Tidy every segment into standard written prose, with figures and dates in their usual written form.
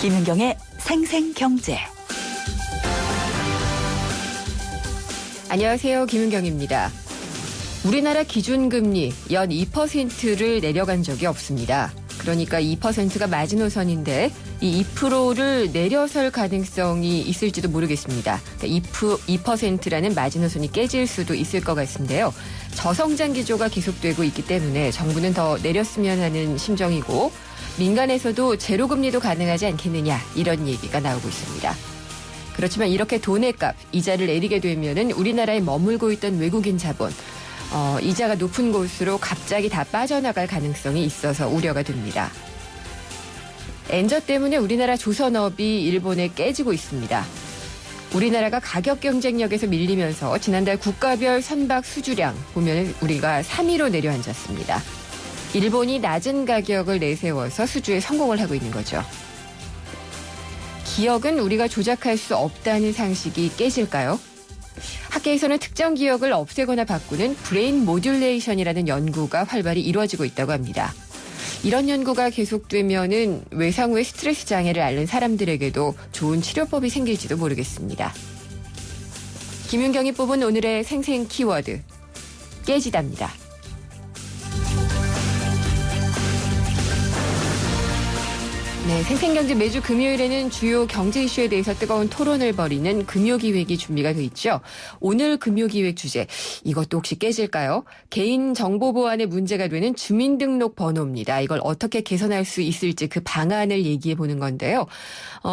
김은경의 생생경제. 안녕하세요. 김은경입니다. 우리나라 기준금리 연 2%를 내려간 적이 없습니다. 그러니까 2%가 마지노선인데 이 2%를 내려설 가능성이 있을지도 모르겠습니다. 그러니까 2%라는 마지노선이 깨질 수도 있을 것 같은데요. 저성장 기조가 계속되고 있기 때문에 정부는 더 내렸으면 하는 심정이고 민간에서도 제로금리도 가능하지 않겠느냐 이런 얘기가 나오고 있습니다. 그렇지만 이렇게 돈의 값, 이자를 내리게 되면은 우리나라에 머물고 있던 외국인 자본, 이자가 높은 곳으로 갑자기 다 빠져나갈 가능성이 있어서 우려가 됩니다. 엔저 때문에 우리나라 조선업이 일본에 깨지고 있습니다. 우리나라가 가격 경쟁력에서 밀리면서 지난달 국가별 선박 수주량 보면 우리가 3위로 내려앉았습니다. 일본이 낮은 가격을 내세워서 수주에 성공을 하고 있는 거죠. 기억은 우리가 조작할 수 없다는 상식이 깨질까요? 학계에서는 특정 기억을 없애거나 바꾸는 브레인 모듈레이션이라는 연구가 활발히 이루어지고 있다고 합니다. 이런 연구가 계속되면은 외상 후의 스트레스 장애를 앓는 사람들에게도 좋은 치료법이 생길지도 모르겠습니다. 김윤경이 뽑은 오늘의 생생 키워드, 깨지답니다. 네, 생생경제 매주 금요일에는 주요 경제 이슈에 대해서 뜨거운 토론을 벌이는 금요기획이 준비가 돼 있죠. 오늘 금요기획 주제, 이것도 혹시 깨질까요? 개인정보보안에 문제가 되는 주민등록번호입니다. 이걸 어떻게 개선할 수 있을지 그 방안을 얘기해 보는 건데요.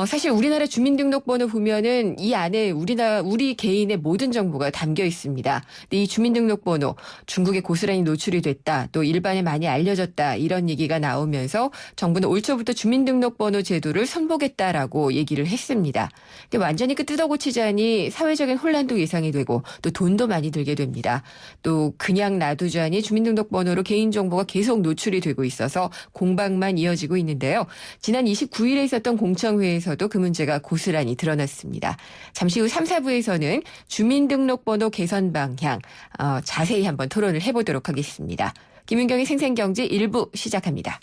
사실 우리나라 주민등록번호 보면은 이 안에 우리 개인의 모든 정보가 담겨 있습니다. 근데 이 주민등록번호 중국에 고스란히 노출이 됐다, 또 일반에 많이 알려졌다 이런 얘기가 나오면서 정부는 올 초부터 주민등록번호 제도를 선보겠다라고 얘기를 했습니다. 근데 완전히 뜯어고치자니 사회적인 혼란도 예상이 되고 또 돈도 많이 들게 됩니다. 또 그냥 놔두자니 주민등록번호로 개인정보가 계속 노출이 되고 있어서 공방만 이어지고 있는데요. 지난 29일에 있었던 공청회에서도 그 문제가 고스란히 드러났습니다. 잠시 후 3, 4부에서는 주민등록번호 개선 방향 자세히 한번 토론을 해보도록 하겠습니다. 김윤경의 생생경제 1부 시작합니다.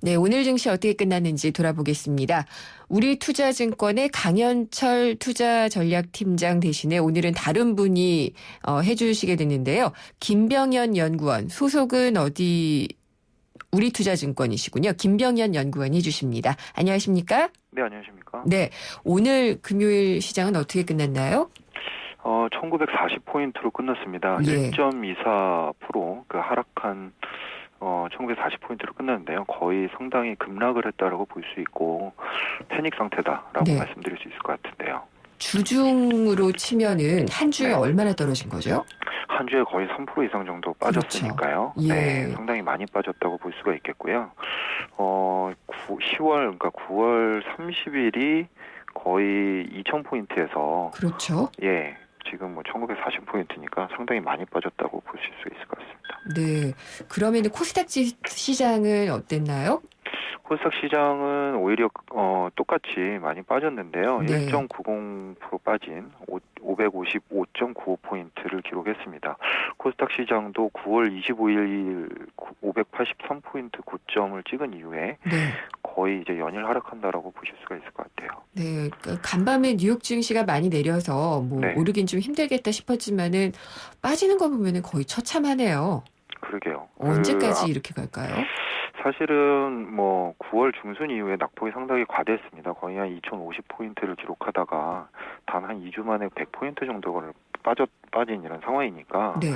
네, 오늘 증시 어떻게 끝났는지 돌아보겠습니다. 우리투자증권의 강현철 투자전략팀장 대신에 오늘은 다른 분이 해주시게 됐는데요. 김병현 연구원, 소속은 우리투자증권이시군요. 김병현 연구원이 해주십니다. 안녕하십니까? 네, 안녕하십니까? 네, 오늘 금요일 시장은 어떻게 끝났나요? 1940포인트로 끝났습니다. 예. 1.24% 그 하락한 1940포인트로 끝났는데요. 거의 상당히 급락을 했다라고 볼 수 있고 패닉 상태다라고 네. 말씀드릴 수 있을 것 같은데요. 주중으로 치면은 한 주에 네. 얼마나 떨어진 거죠? 한 주에 거의 3% 이상 정도 빠졌으니까요. 그렇죠. 예. 네, 상당히 많이 빠졌다고 볼 수가 있겠고요. 그러니까 9월 30일이 거의 2,000포인트에서 그렇죠. 예, 지금 1940포인트니까 상당히 많이 빠졌다고 보실 수 있을 것 같습니다. 네. 그러면 코스닥 시장은 어땠나요? 코스닥 시장은 오히려 똑같이 많이 빠졌는데요. 네. 1.90% 빠진 555.95포인트를 기록했습니다. 코스닥 시장도 9월 25일 583포인트 고점을 찍은 이후에 네. 거의 이제 연일 하락한다라고 보실 수가 있을 것 같아요. 네. 그러니까 간밤에 뉴욕 증시가 많이 내려서 네. 오르긴 좀 힘들겠다 싶었지만은 빠지는 거 보면은 거의 처참하네요. 그러게요. 언제까지 이렇게 갈까요? 사실은 9월 중순 이후에 낙폭이 상당히 과대했습니다. 거의 한 2,050포인트를 기록하다가 단 한 2주 만에 100포인트 정도를 빠진 이런 상황이니까 네.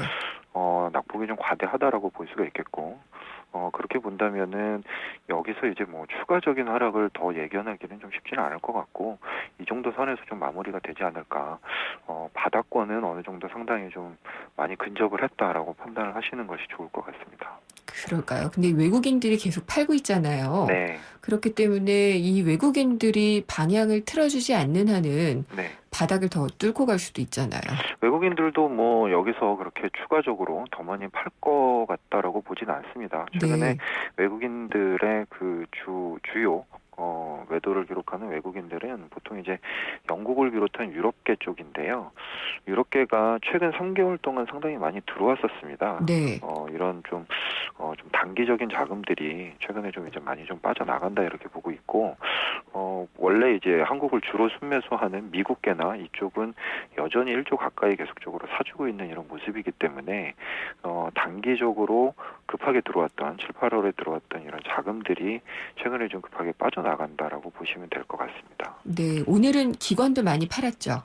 낙폭이 좀 과대하다라고 볼 수가 있겠고 그렇게 본다면은 여기서 이제 추가적인 하락을 더 예견하기는 좀 쉽지는 않을 것 같고 이 정도 선에서 좀 마무리가 되지 않을까. 바닥권은 어느 정도 상당히 좀 많이 근접을 했다라고 판단을 하시는 것이 좋을 것 같습니다. 그럴까요? 근데 외국인들이 계속 팔고 있잖아요. 네. 그렇기 때문에 이 외국인들이 방향을 틀어주지 않는 한은 네. 바닥을 더 뚫고 갈 수도 있잖아요. 외국인들도 여기서 그렇게 추가적으로 더 많이 팔 것 같다라고 보지는 않습니다. 최근에 네. 외국인들의 그 주요 매도를 기록하는 외국인들은 보통 이제 영국을 비롯한 유럽계 쪽인데요. 유럽계가 최근 3개월 동안 상당히 많이 들어왔었습니다. 네. 이런 좀 단기적인 자금들이 최근에 좀 이제 많이 좀 빠져나간다 이렇게 보고 있고, 원래 이제 한국을 주로 순매수하는 미국계나 이쪽은 여전히 1조 가까이 계속적으로 사주고 있는 이런 모습이기 때문에, 단기적으로 급하게 들어왔던 7, 8월에 들어왔던 이런 자금들이 최근에 좀 급하게 빠져나간다라고 보시면 될 것 같습니다. 네, 오늘은 기관도 많이 팔았죠.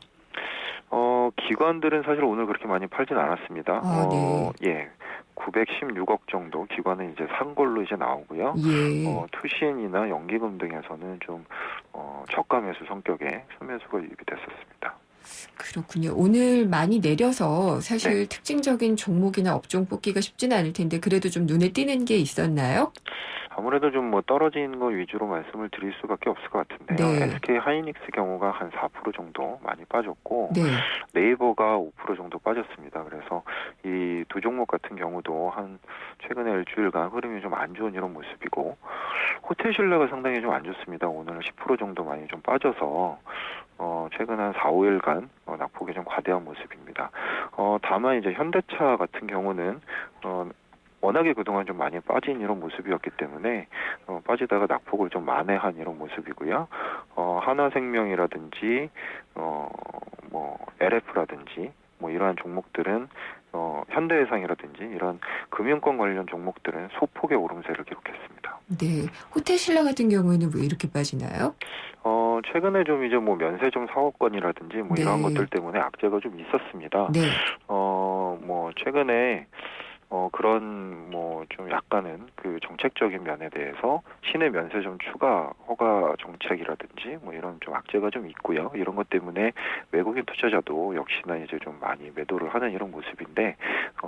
기관들은 사실 오늘 그렇게 많이 팔진 않았습니다. 네. 예. 916억 정도 기관은 이제 산 걸로 이제 나오고요. 예. 투신이나 연기금 등에서는 좀 저가 매수 성격의 순매수가 유입이 됐었습니다. 그렇군요. 오늘 많이 내려서 사실 네. 특징적인 종목이나 업종 뽑기가 쉽지는 않을 텐데 그래도 좀 눈에 띄는 게 있었나요? 아무래도 좀 떨어진 거 위주로 말씀을 드릴 수밖에 없을 것 같은데요. 네. SK 하이닉스 경우가 한 4% 정도 많이 빠졌고, 네. 네이버가 5% 정도 빠졌습니다. 그래서 이 두 종목 같은 경우도 한 최근에 일주일간 흐름이 좀 안 좋은 이런 모습이고, 호텔신라가 상당히 좀 안 좋습니다. 오늘 10% 정도 많이 좀 빠져서 최근 한 4, 5일간 낙폭이 좀 과대한 모습입니다. 다만 이제 현대차 같은 경우는 워낙에 그동안 좀 많이 빠진 이런 모습이었기 때문에 빠지다가 낙폭을 좀 만회한 이런 모습이고요. 하나생명이라든지 LF라든지 이러한 종목들은 현대해상이라든지 이런 금융권 관련 종목들은 소폭의 오름세를 기록했습니다. 네. 호텔신라 같은 경우에는 왜 이렇게 빠지나요? 최근에 좀 이제 면세점 사업권이라든지 네. 이러한 것들 때문에 악재가 좀 있었습니다. 네. 최근에 그런 좀 약간은 그 정책적인 면에 대해서 시내 면세점 추가 허가 정책이라든지 이런 좀 악재가 좀 있고요. 이런 것 때문에 외국인 투자자도 역시나 이제 좀 많이 매도를 하는 이런 모습인데,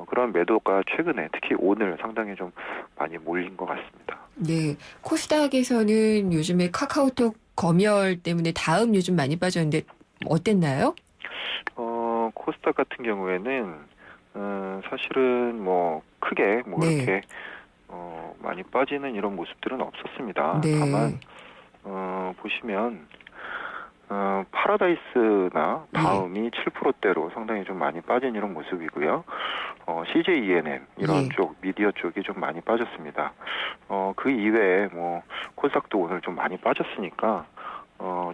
그런 매도가 최근에 특히 오늘 상당히 좀 많이 몰린 것 같습니다. 네. 코스닥에서는 요즘에 카카오톡 검열 때문에 다음 요즘 많이 빠졌는데 어땠나요? 코스닥 같은 경우에는 사실은 크게 네. 이렇게 많이 빠지는 이런 모습들은 없었습니다. 네. 다만 보시면 파라다이스나 다음이 7%대로 상당히 좀 많이 빠진 이런 모습이고요. CJ ENM 이런 예. 쪽 미디어 쪽이 좀 많이 빠졌습니다. 그 이외에 코스닥도 오늘 좀 많이 빠졌으니까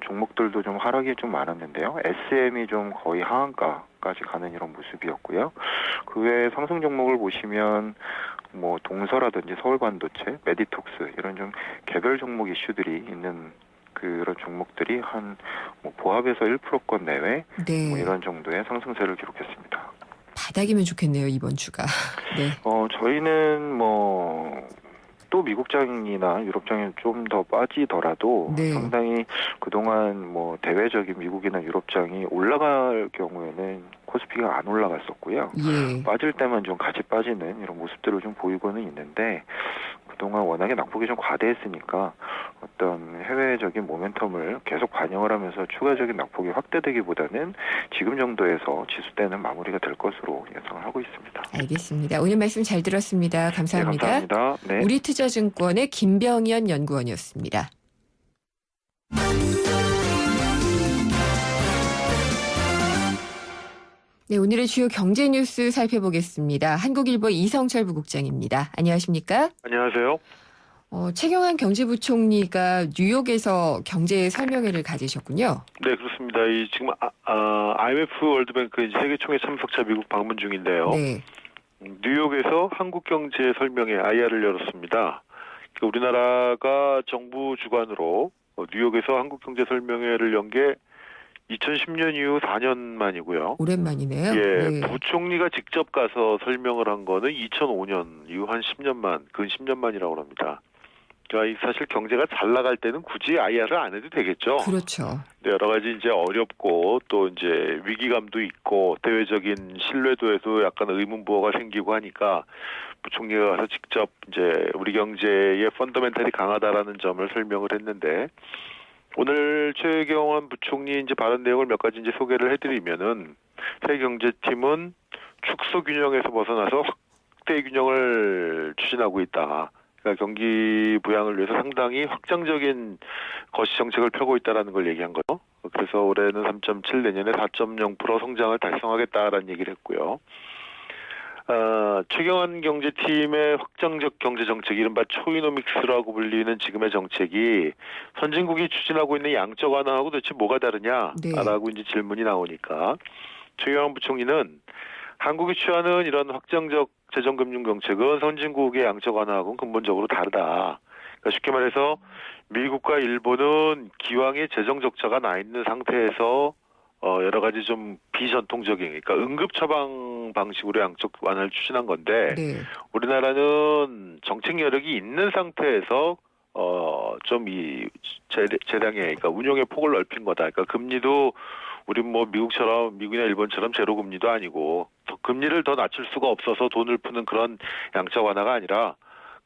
종목들도 좀 하락이 좀 많았는데요. SM이 좀 거의 하한가까지 가는 이런 모습이었고요. 그 외에 상승 종목을 보시면 동서라든지 서울반도체, 메디톡스 이런 좀 개별 종목 이슈들이 있는 그런 종목들이 한 보합에서 1%권 내외 네. 이런 정도의 상승세를 기록했습니다. 바닥이면 좋겠네요, 이번 주가. 네. 저희는 또 미국장이나 유럽장이 좀 더 빠지더라도 네. 상당히 그동안 대외적인 미국이나 유럽장이 올라갈 경우에는 코스피가 안 올라갔었고요. 예. 빠질 때만 좀 같이 빠지는 이런 모습들을 좀 보이고는 있는데, 그동안 워낙에 낙폭이 좀 과대했으니까 어떤 해외적인 모멘텀을 계속 반영을 하면서 추가적인 낙폭이 확대되기보다는 지금 정도에서 지수 때는 마무리가 될 것으로 예상을 하고 있습니다. 알겠습니다. 오늘 말씀 잘 들었습니다. 감사합니다. 네, 감사합니다. 네. 우리투자증권의 김병현 연구원이었습니다. 네, 오늘의 주요 경제 뉴스 살펴보겠습니다. 한국일보 이성철 부국장입니다. 안녕하십니까? 안녕하세요. 최경환 경제부총리가 뉴욕에서 경제 설명회를 가지셨군요. 네, 그렇습니다. 지금 IMF 월드뱅크 세계총회 참석차 미국 방문 중인데요. 네. 뉴욕에서 한국 경제 설명회 IR을 열었습니다. 우리나라가 정부 주관으로 뉴욕에서 한국 경제 설명회를 연 게 2010년 이후 4년 만이고요. 오랜만이네요. 예, 네. 부총리가 직접 가서 설명을 한 거는 2005년 이후 한 10년 만, 근 10년 만이라고 합니다. 그러니까 사실 경제가 잘 나갈 때는 굳이 IR을 안 해도 되겠죠. 그렇죠. 네, 여러 가지 이제 어렵고 또 이제 위기감도 있고 대외적인 신뢰도에도 약간 의문부호가 생기고 하니까 부총리가 가서 직접 이제 우리 경제의 펀더멘탈이 강하다라는 점을 설명을 했는데, 오늘 최경환 부총리 이제 발언 내용을 몇 가지 이제 소개를 해드리면은, 세계경제팀은 축소 균형에서 벗어나서 확대 균형을 추진하고 있다. 그러니까 경기 부양을 위해서 상당히 확장적인 거시 정책을 펴고 있다라는 걸 얘기한 거죠. 그래서 올해는 3.7, 내년에 4.0% 성장을 달성하겠다라는 얘기를 했고요. 최경환 경제팀의 확장적 경제 정책, 이른바 초이노믹스라고 불리는 지금의 정책이 선진국이 추진하고 있는 양적 완화하고 도대체 뭐가 다르냐라고 이제 질문이 나오니까 최경환 부총리는 한국이 취하는 이런 확장적 재정금융 정책은 선진국의 양적 완화하고는 근본적으로 다르다. 그러니까 쉽게 말해서 미국과 일본은 기왕에 재정 적자가 나 있는 상태에서 여러 가지 좀 비전통적인, 그러니까 응급 처방 방식으로 양적 완화를 추진한 건데 네. 우리나라는 정책 여력이 있는 상태에서 좀 이 재량의, 그러니까 운용의 폭을 넓힌 거다. 그러니까 금리도 우리 뭐 미국이나 일본처럼 제로 금리도 아니고 금리를 더 낮출 수가 없어서 돈을 푸는 그런 양적 완화가 아니라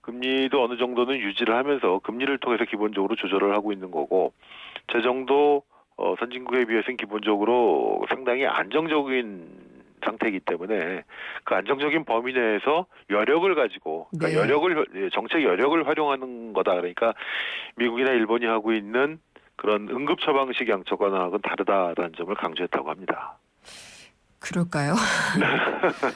금리도 어느 정도는 유지를 하면서 금리를 통해서 기본적으로 조절을 하고 있는 거고, 재정도 선진국에 비해서는 기본적으로 상당히 안정적인 상태이기 때문에 그 안정적인 범위 내에서 여력을 가지고, 그러니까 정책 여력을 활용하는 거다. 그러니까 미국이나 일본이 하고 있는 그런 응급 처방식 양적 완화하고는 다르다라는 점을 강조했다고 합니다. 그럴까요?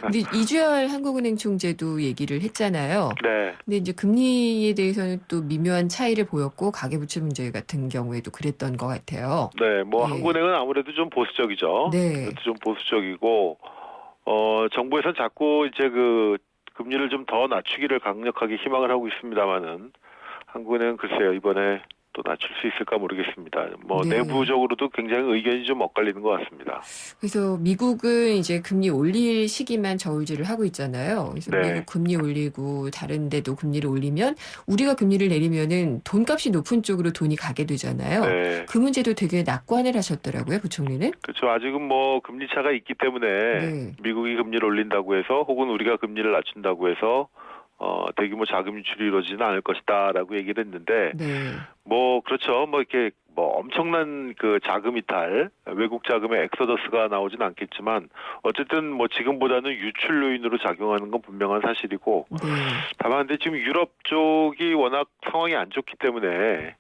근데 이주열 한국은행 총재도 얘기를 했잖아요. 네. 근데 이제 금리에 대해서는 또 미묘한 차이를 보였고 가계부채 문제 같은 경우에도 그랬던 것 같아요. 네, 뭐 예. 한국은행은 아무래도 좀 보수적이죠. 네. 좀 보수적이고 정부에서는 자꾸 이제 그 금리를 좀 더 낮추기를 강력하게 희망을 하고 있습니다만은 한국은행은 글쎄요, 이번에 또 낮출 수 있을까 모르겠습니다. 뭐 네. 내부적으로도 굉장히 의견이 좀 엇갈리는 것 같습니다. 그래서 미국은 이제 금리 올릴 시기만 저울질을 하고 있잖아요. 그래서 네. 미국 금리 올리고 다른 데도 금리를 올리면 우리가 금리를 내리면은 돈값이 높은 쪽으로 돈이 가게 되잖아요. 네. 그 문제도 되게 낙관을 하셨더라고요, 부총리는. 그렇죠. 아직은 뭐 금리 차가 있기 때문에 네. 미국이 금리를 올린다고 해서 혹은 우리가 금리를 낮춘다고 해서 대규모 자금 유출이 이루어지지는 않을 것이다라고 얘기를 했는데, 네. 뭐 그렇죠. 뭐 이렇게 뭐 엄청난 그 자금 이탈, 외국 자금의 엑소더스가 나오진 않겠지만 어쨌든 뭐 지금보다는 유출 요인으로 작용하는 건 분명한 사실이고, 네. 다만 근데 지금 유럽 쪽이 워낙 상황이 안 좋기 때문에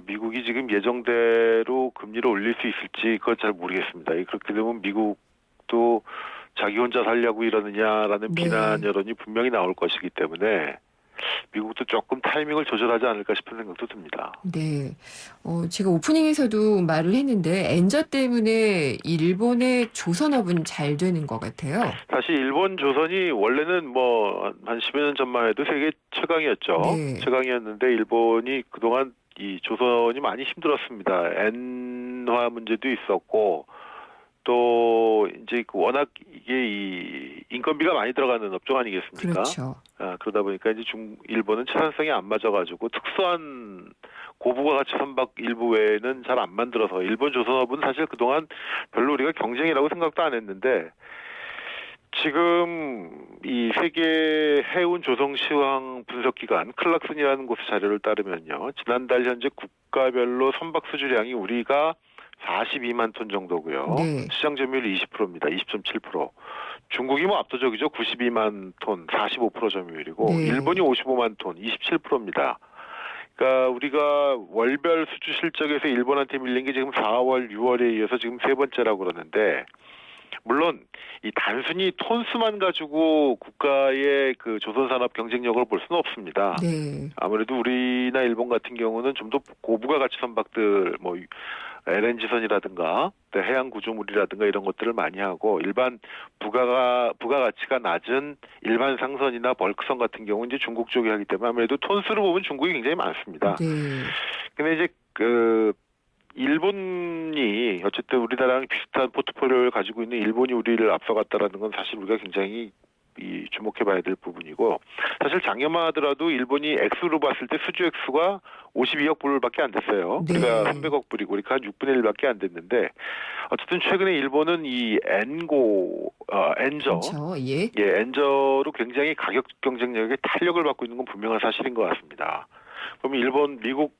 미국이 지금 예정대로 금리를 올릴 수 있을지 그건 잘 모르겠습니다. 그렇게 되면 미국도 자기 혼자 살려고 이러느냐라는 네. 비난 여론이 분명히 나올 것이기 때문에 미국도 조금 타이밍을 조절하지 않을까 싶은 생각도 듭니다. 네. 제가 오프닝에서도 말을 했는데 엔저 때문에 일본의 조선업은 잘 되는 것 같아요. 사실 일본 조선이 원래는 뭐 한 10여 년 전만 해도 세계 최강이었죠. 네. 최강이었는데 일본이 그동안 이 조선이 많이 힘들었습니다. 엔화 문제도 있었고 또 이제 워낙 이게 이 인건비가 많이 들어가는 업종 아니겠습니까? 그렇죠. 그러다 보니까 이제 일본은 생산성이 안 맞아가지고 특수한 고부가 가치 선박 일부 외에는 잘 안 만들어서 일본 조선업은 사실 그동안 별로 우리가 경쟁이라고 생각도 안 했는데, 지금 이 세계 해운 조성 시황 분석 기관 클락슨이라는 곳의 자료를 따르면요, 지난달 현재 국가별로 선박 수주량이 우리가 42만 톤 정도고요. 네. 시장 점유율이 20%입니다. 20.7%. 중국이 뭐 압도적이죠. 92만 톤, 45% 점유율이고, 네. 일본이 55만 톤, 27%입니다. 그러니까 우리가 월별 수주 실적에서 일본한테 밀린 게 지금 4월, 6월에 이어서 지금 세 번째라고 그러는데, 물론 이 단순히 톤수만 가지고 국가의 그 조선산업 경쟁력을 볼 수는 없습니다. 네. 아무래도 우리나 일본 같은 경우는 좀 더 고부가 가치 선박들, 뭐 LNG선이라든가 해양 구조물이라든가 이런 것들을 많이 하고, 일반 부가가치가 낮은 일반 상선이나 벌크선 같은 경우는 이제 중국 쪽이 하기 때문에 아무래도 톤수를 보면 중국이 굉장히 많습니다. 네. 근데 이제 일본이 어쨌든 우리나라랑 비슷한 포트폴리오를 가지고 있는 일본이 우리를 앞서갔다라는 건 사실 우리가 굉장히 주목해봐야 될 부분이고, 사실 작년만 하더라도 일본이 액수로 봤을 때 수주 액수가 52억 불밖에 안 됐어요. 네. 우리가 300억 불이고 우리가 한 6분의 1밖에 안 됐는데, 어쨌든 최근에 일본은 이 엔저, 그렇죠. 예. 엔저로 굉장히 가격 경쟁력에 탄력을 받고 있는 건 분명한 사실인 것 같습니다. 그러면 일본, 미국,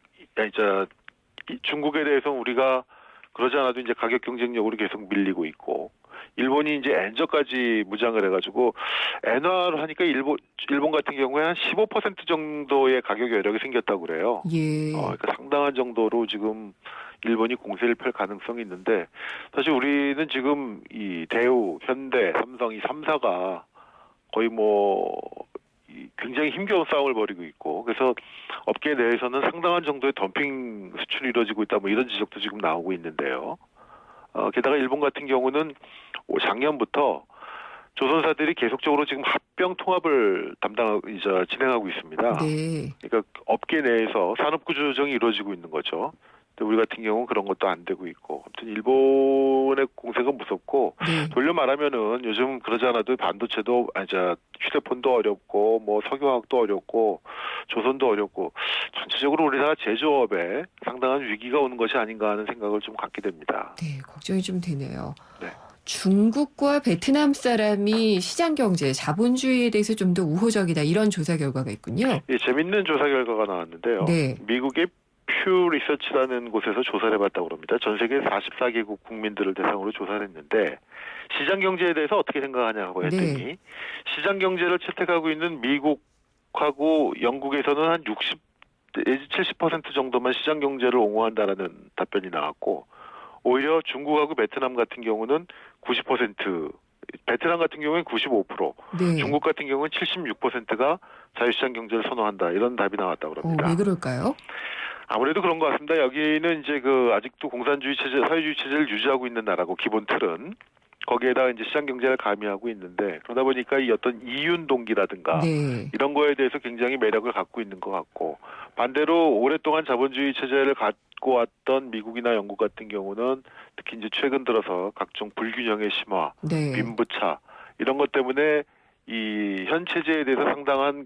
중국에 대해서 우리가 그러지 않아도 이제 가격 경쟁력으로 계속 밀리고 있고, 일본이 이제 엔저까지 무장을 해가지고 엔화로 하니까 일본 같은 경우에 한 15% 정도의 가격 여력이 생겼다고 그래요. 예. 그러니까 상당한 정도로 지금 일본이 공세를 펼 가능성이 있는데, 사실 우리는 지금 이 대우, 현대, 삼성 이 3사가 거의 굉장히 힘겨운 싸움을 벌이고 있고, 그래서 업계 내에서는 상당한 정도의 덤핑 수출이 이루어지고 있다, 이런 지적도 지금 나오고 있는데요. 게다가 일본 같은 경우는 작년부터 조선사들이 계속적으로 지금 합병 통합을 진행하고 있습니다. 네. 그러니까 업계 내에서 산업구조 조정이 이루어지고 있는 거죠. 우리 같은 경우는 그런 것도 안 되고 있고, 아무튼 일본의 공세가 무섭고, 네. 돌려 말하면은 요즘 그러지 않아도 반도체도, 휴대폰도 어렵고, 석유화학도 어렵고, 조선도 어렵고, 전체적으로 우리나라 제조업에 상당한 위기가 오는 것이 아닌가 하는 생각을 좀 갖게 됩니다. 네, 걱정이 좀 되네요. 네. 중국과 베트남 사람이 시장 경제, 자본주의에 대해서 좀 더 우호적이다, 이런 조사 결과가 있군요. 예, 재밌는 조사 결과가 나왔는데요. 네. 미국의 퓨 리서치라는 곳에서 조사를 해봤다고 합니다. 전 세계 44개국 국민들을 대상으로 조사를 했는데, 시장 경제에 대해서 어떻게 생각하냐고 했더니, 네. 시장 경제를 채택하고 있는 미국하고 영국에서는 한 60 내지 70% 정도만 시장 경제를 옹호한다라는 답변이 나왔고, 오히려 중국하고 베트남 같은 경우는 90%, 베트남 같은 경우는 95%, 네. 중국 같은 경우는 76%가 자유시장 경제를 선호한다, 이런 답이 나왔다고 합니다. 왜 그럴까요? 아무래도 그런 것 같습니다. 여기는 이제 아직도 공산주의 체제, 사회주의 체제를 유지하고 있는 나라고, 기본 틀은. 거기에다가 이제 시장 경제를 가미하고 있는데, 그러다 보니까 이 어떤 이윤 동기라든가, 네. 이런 거에 대해서 굉장히 매력을 갖고 있는 것 같고, 반대로 오랫동안 자본주의 체제를 갖고 왔던 미국이나 영국 같은 경우는 특히 이제 최근 들어서 각종 불균형의 심화, 네. 빈부차, 이런 것 때문에 이 현 체제에 대해서 상당한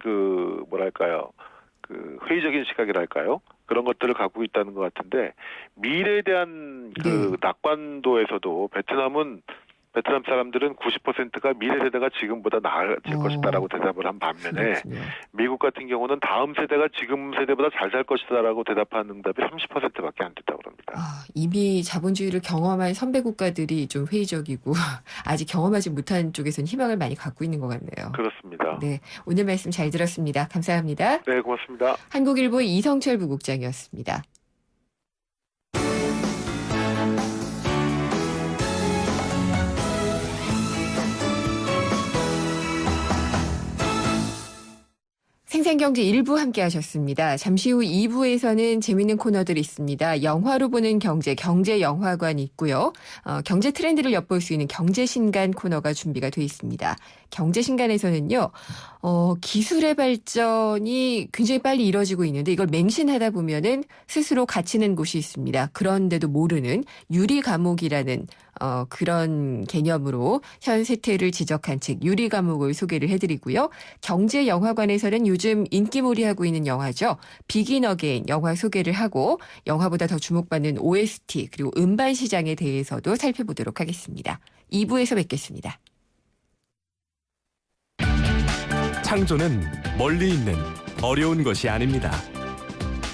회의적인 시각이랄까요? 그런 것들을 갖고 있다는 것 같은데, 미래에 대한 네. 낙관도에서도 베트남 사람들은 90%가 미래 세대가 지금보다 나아질 것이다라고 대답을 한 반면에, 그렇군요. 미국 같은 경우는 다음 세대가 지금 세대보다 잘 살 것이다라고 대답한 응답이 30%밖에 안 됐다고 합니다. 이미 자본주의를 경험한 선배 국가들이 좀 회의적이고 아직 경험하지 못한 쪽에서는 희망을 많이 갖고 있는 것 같네요. 그렇습니다. 네, 오늘 말씀 잘 들었습니다. 감사합니다. 네, 고맙습니다. 한국일보의 이성철 부국장이었습니다. 생생경제 1부 함께 하셨습니다. 잠시 후 2부에서는 재미있는 코너들이 있습니다. 영화로 보는 경제, 경제영화관이 있고요. 경제 트렌드를 엿볼 수 있는 경제신간 코너가 준비가 돼 있습니다. 경제신간에서는요, 기술의 발전이 굉장히 빨리 이루어지고 있는데 이걸 맹신하다 보면은 스스로 갇히는 곳이 있습니다. 그런데도 모르는 유리 감옥이라는 그런 개념으로 현 세태를 지적한 책 유리 감옥을 소개를 해드리고요. 경제영화관에서는 요즘 인기몰이하고 있는 영화죠. 비긴 어게인 영화 소개를 하고 영화보다 더 주목받는 OST 그리고 음반 시장에 대해서도 살펴보도록 하겠습니다. 2부에서 뵙겠습니다. 창조는 멀리 있는 어려운 것이 아닙니다.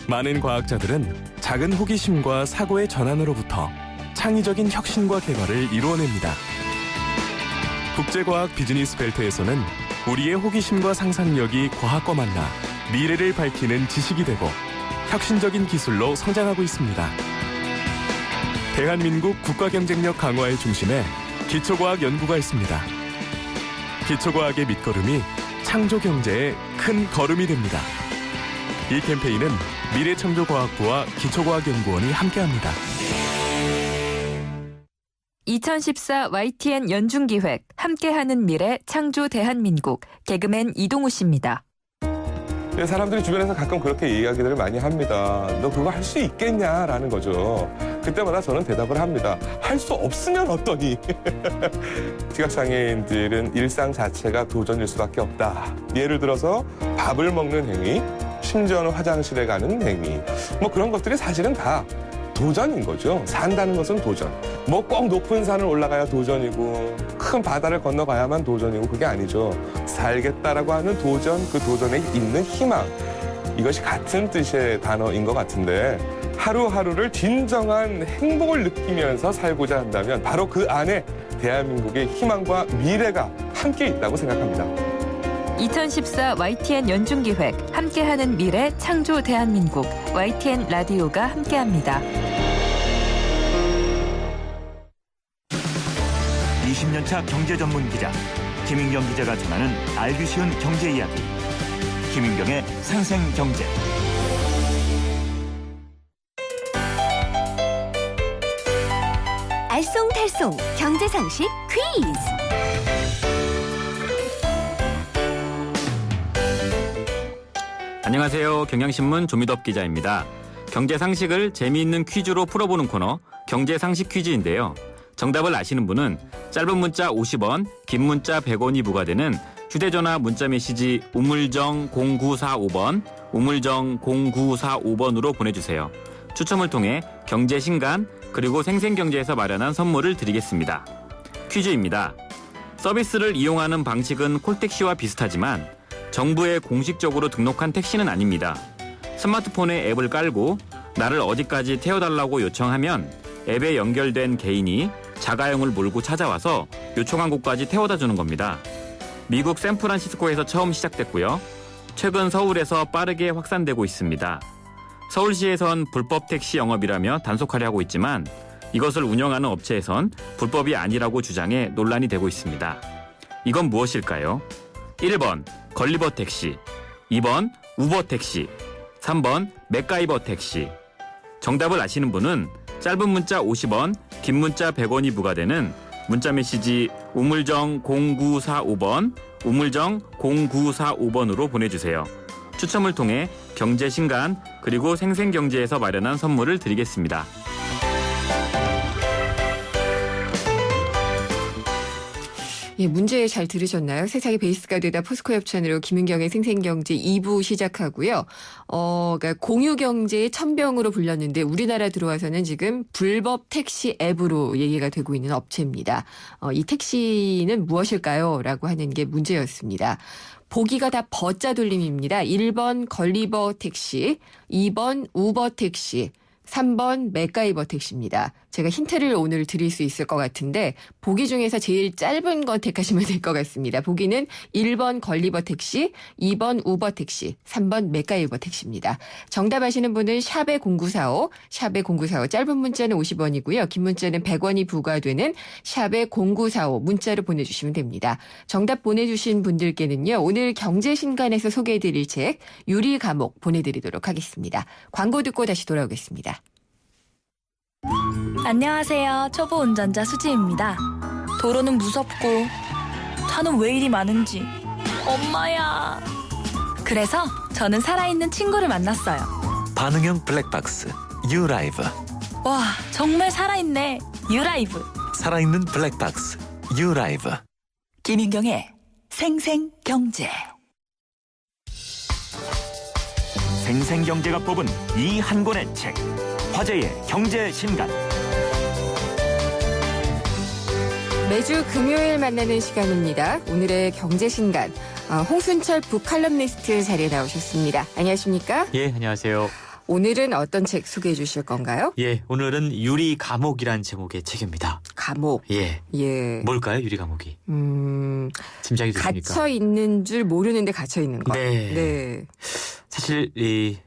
많은 과학자들은 작은 호기심과 사고의 전환으로부터 창의적인 혁신과 개발을 이루어냅니다. 국제과학 비즈니스 벨트에서는 우리의 호기심과 상상력이 과학과 만나 미래를 밝히는 지식이 되고 혁신적인 기술로 성장하고 있습니다. 대한민국 국가경쟁력 강화의 중심에 기초과학 연구가 있습니다. 기초과학의 밑거름이 창조경제의 큰 걸음이 됩니다. 이 캠페인은 미래창조과학부와 기초과학연구원이 함께합니다. 2014 YTN 연중기획 함께하는 미래 창조 대한민국 개그맨 이동우 씨입니다. 사람들이 주변에서 가끔 그렇게 이야기들을 많이 합니다. 너 그거 할 수 있겠냐라는 거죠. 그때마다 저는 대답을 합니다. 할 수 없으면 어떠니? 시각장애인들은 일상 자체가 도전일 수밖에 없다. 예를 들어서 밥을 먹는 행위, 심지어는 화장실에 가는 행위. 그런 것들이 사실은 다 도전인 거죠. 산다는 것은 도전. 꼭 높은 산을 올라가야 도전이고 큰 바다를 건너가야만 도전이고 그게 아니죠. 살겠다라고 하는 도전, 그 도전에 있는 희망. 이것이 같은 뜻의 단어인 것 같은데 하루하루를 진정한 행복을 느끼면서 살고자 한다면 바로 그 안에 대한민국의 희망과 미래가 함께 있다고 생각합니다. 2014 YTN 연중기획 함께하는 미래 창조 대한민국 YTN 라디오가 함께합니다. 20년차 경제 전문 기자 김인경 기자가 전하는 알기 쉬운 경제 이야기. 김인경의 생생경제. 알쏭달쏭 경제상식 퀴즈. 안녕하세요. 경향신문 조미덕 기자입니다. 경제상식을 재미있는 퀴즈로 풀어보는 코너 경제상식 퀴즈인데요. 정답을 아시는 분은 짧은 문자 50원, 긴 문자 100원이 부과되는 휴대전화 문자메시지 우물정 0945번, 우물정 0945번으로 보내주세요. 추첨을 통해 경제신간 그리고 생생경제에서 마련한 선물을 드리겠습니다. 퀴즈입니다. 서비스를 이용하는 방식은 콜택시와 비슷하지만 정부에 공식적으로 등록한 택시는 아닙니다. 스마트폰에 앱을 깔고 나를 어디까지 태워달라고 요청하면 앱에 연결된 개인이 자가용을 몰고 찾아와서 요청한 곳까지 태워다 주는 겁니다. 미국 샌프란시스코에서 처음 시작됐고요. 최근 서울에서 빠르게 확산되고 있습니다. 서울시에선 불법 택시 영업이라며 단속하려 하고 있지만 이것을 운영하는 업체에선 불법이 아니라고 주장해 논란이 되고 있습니다. 이건 무엇일까요? 1번 걸리버 택시, 2번 우버 택시, 3번 맥가이버 택시. 정답을 아시는 분은 짧은 문자 50원, 긴 문자 100원이 부과되는 문자메시지 우물정 0945번, 우물정 0945번으로 보내주세요. 추첨을 통해 경제신간 그리고 생생경제에서 마련한 선물을 드리겠습니다. 예, 문제 잘 들으셨나요? 세상의 베이스가 되다 포스코 협찬으로 김윤경의 생생경제 2부 시작하고요. 그러니까 공유경제의 천병으로 불렸는데 우리나라 들어와서는 지금 불법 택시 앱으로 얘기가 되고 있는 업체입니다. 이 택시는 무엇일까요? 라고 하는 게 문제였습니다. 보기가 다 버자 돌림입니다. 1번 걸리버 택시, 2번 우버 택시, 3번 맥가이버 택시입니다. 제가 힌트를 오늘 드릴 수 있을 것 같은데 보기 중에서 제일 짧은 거 택하시면 될 것 같습니다. 보기는 1번 걸리버 택시, 2번 우버 택시, 3번 맥가이버 택시입니다. 정답 아시는 분은 샵의 0945, 샵의 0945 짧은 문자는 50원이고요. 긴 문자는 100원이 부과되는 샵의 0945 문자로 보내주시면 됩니다. 정답 보내주신 분들께는요. 오늘 경제신간에서 소개해드릴 책 유리 감옥 보내드리도록 하겠습니다. 광고 듣고 다시 돌아오겠습니다. 안녕하세요. 초보 운전자 수지입니다. 도로는 무섭고 차는 왜 이리 많은지 엄마야. 그래서 저는 살아있는 친구를 만났어요. 반응형 블랙박스 유라이브. 와, 정말 살아있네. 유라이브. 살아있는 블랙박스 유라이브. 김인경의 생생경제. 생생경제가 뽑은 이 한 권의 책. 화제의 경제신간. 매주 금요일 만나는 시간입니다. 오늘의 경제신간 홍순철 북칼럼니스트 자리에 나오셨습니다. 안녕하십니까? 예, 안녕하세요. 오늘은 어떤 책 소개해 주실 건가요? 예, 오늘은 유리 감옥이란 제목의 책입니다. 감옥. 예. 예. 뭘까요, 유리 감옥이? 짐작이 되십니까? 갇혀 있는 줄 모르는데 갇혀 있는 거. 네. 네. 사실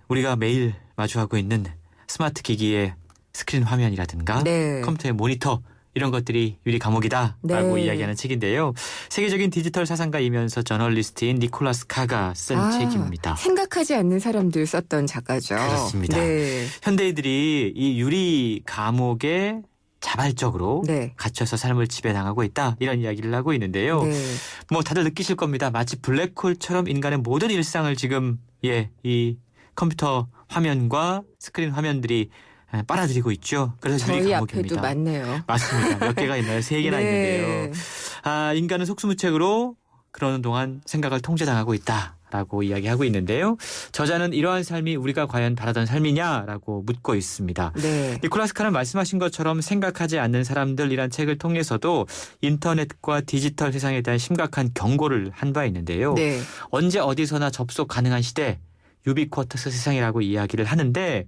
우리가 매일 마주하고 있는 스마트 기기의 스크린 화면이라든가 네. 컴퓨터의 모니터 이런 것들이 유리 감옥이다라고 네. 이야기하는 책인데요. 세계적인 디지털 사상가이면서 저널리스트인 니콜라스 카가 쓴 책입니다. 생각하지 않는 사람들 썼던 작가죠. 그렇습니다. 네. 현대인들이 이 유리 감옥에 자발적으로 네. 갇혀서 삶을 지배당하고 있다 이런 이야기를 하고 있는데요. 네. 뭐 다들 느끼실 겁니다. 마치 블랙홀처럼 인간의 모든 일상을 지금 이 컴퓨터 화면과 스크린 화면들이 빨아들이고 있죠. 그래서 유리 저희 감옥입니다. 앞에도 많네요. 맞습니다. 몇 개가 있나요? 3개나 네. 있는데요. 인간은 속수무책으로 그러는 동안 생각을 통제당하고 있다라고 이야기하고 있는데요. 저자는 이러한 삶이 우리가 과연 바라던 삶이냐라고 묻고 있습니다. 네. 니콜라스 카는 말씀하신 것처럼 생각하지 않는 사람들이란 책을 통해서도 인터넷과 디지털 세상에 대한 심각한 경고를 한 바 있는데요. 네. 언제 어디서나 접속 가능한 시대, 유비쿼터스 세상이라고 이야기를 하는데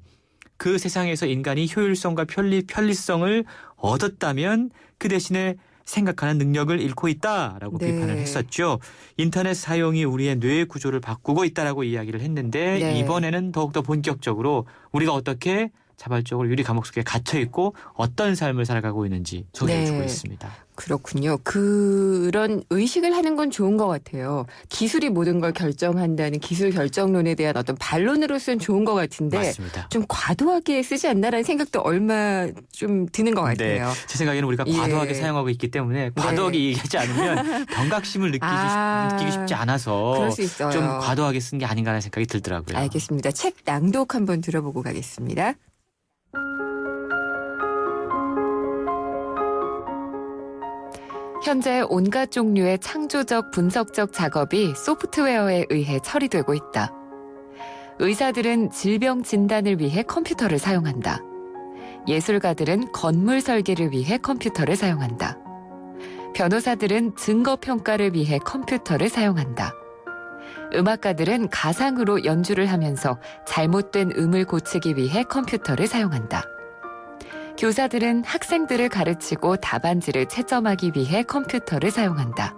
그 세상에서 인간이 효율성과 편리성을 얻었다면 그 대신에 생각하는 능력을 잃고 있다라고 네. 비판을 했었죠. 인터넷 사용이 우리의 뇌 구조를 바꾸고 있다라고 이야기를 했는데 네. 이번에는 더욱더 본격적으로 우리가 어떻게 자발적으로 유리 감옥 속에 갇혀 있고 어떤 삶을 살아가고 있는지 소개해주고 네. 있습니다. 그렇군요. 그런 의식을 하는 건 좋은 것 같아요. 기술이 모든 걸 결정한다는 기술 결정론에 대한 어떤 반론으로서는 좋은 것 같은데 맞습니다. 좀 과도하게 쓰지 않나라는 생각도 얼마 좀 드는 것 네, 같아요. 제 생각에는 우리가 예. 과도하게 사용하고 있기 때문에 과도하게 얘기하지 않으면 경각심을 느끼기 쉽지 않아서 그럴 수 있어요. 좀 과도하게 쓴 게 아닌가라는 생각이 들더라고요. 알겠습니다. 책 낭독 한번 들어보고 가겠습니다. 현재 온갖 종류의 창조적 분석적 작업이 소프트웨어에 의해 처리되고 있다. 의사들은 질병 진단을 위해 컴퓨터를 사용한다. 예술가들은 건물 설계를 위해 컴퓨터를 사용한다. 변호사들은 증거 평가를 위해 컴퓨터를 사용한다. 음악가들은 가상으로 연주를 하면서 잘못된 음을 고치기 위해 컴퓨터를 사용한다. 교사들은 학생들을 가르치고 답안지를 채점하기 위해 컴퓨터를 사용한다.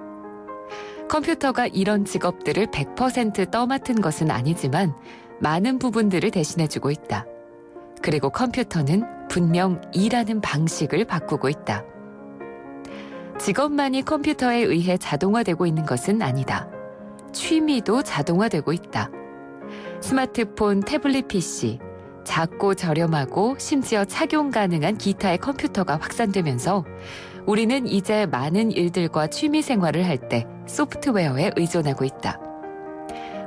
컴퓨터가 이런 직업들을 100% 떠맡은 것은 아니지만 많은 부분들을 대신해주고 있다. 그리고 컴퓨터는 분명 일하는 방식을 바꾸고 있다. 직업만이 컴퓨터에 의해 자동화되고 있는 것은 아니다. 취미도 자동화되고 있다. 스마트폰, 태블릿 PC, 작고 저렴하고 심지어 착용 가능한 기타의 컴퓨터가 확산되면서 우리는 이제 많은 일들과 취미 생활을 할 때 소프트웨어에 의존하고 있다.